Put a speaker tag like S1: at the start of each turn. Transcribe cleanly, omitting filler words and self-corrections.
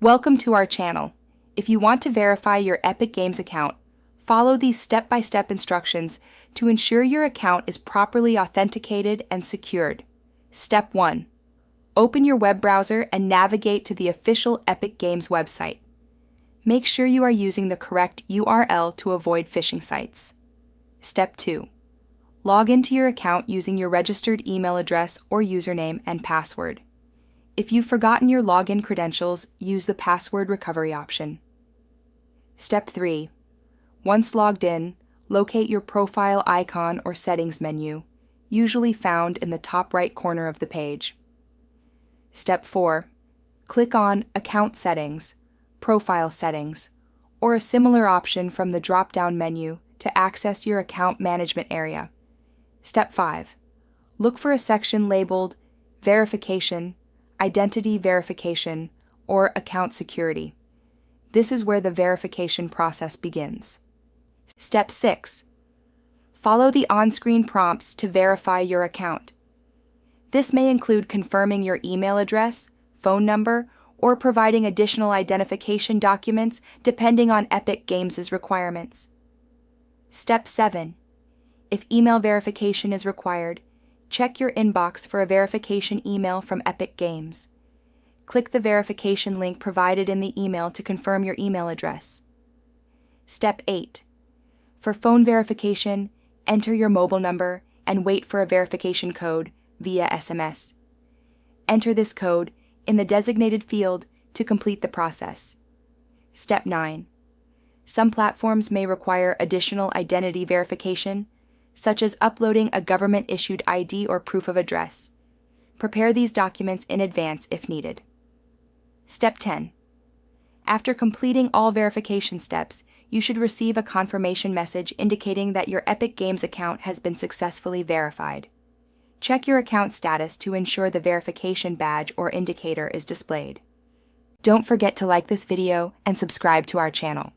S1: Welcome to our channel. If you want to verify your Epic Games account, follow these step-by-step instructions to ensure your account is properly authenticated and secured. Step 1. Open your web browser and navigate to the official Epic Games website. Make sure you are using the correct URL to avoid phishing sites. Step 2. Log into your account using your registered email address or username and password. If you've forgotten your login credentials, use the password recovery option. Step 3. Once logged in, locate your profile icon or settings menu, usually found in the top right corner of the page. Step 4. Click on Account Settings, Profile Settings, or a similar option from the drop-down menu to access your account management area. Step 5. Look for a section labeled Verification, Identity Verification, or Account Security. This is where the verification process begins. Step 6. Follow the on-screen prompts to verify your account. This may include confirming your email address, phone number, or providing additional identification documents depending on Epic Games' requirements. Step 7. If email verification is required, check your inbox for a verification email from Epic Games. Click the verification link provided in the email to confirm your email address. Step 8. For phone verification, enter your mobile number and wait for a verification code via SMS. Enter this code in the designated field to complete the process. Step 9. Some platforms may require additional identity verification, such as uploading a government-issued ID or proof of address. Prepare these documents in advance if needed. Step 10. After completing all verification steps, you should receive a confirmation message indicating that your Epic Games account has been successfully verified. Check your account status to ensure the verification badge or indicator is displayed. Don't forget to like this video and subscribe to our channel.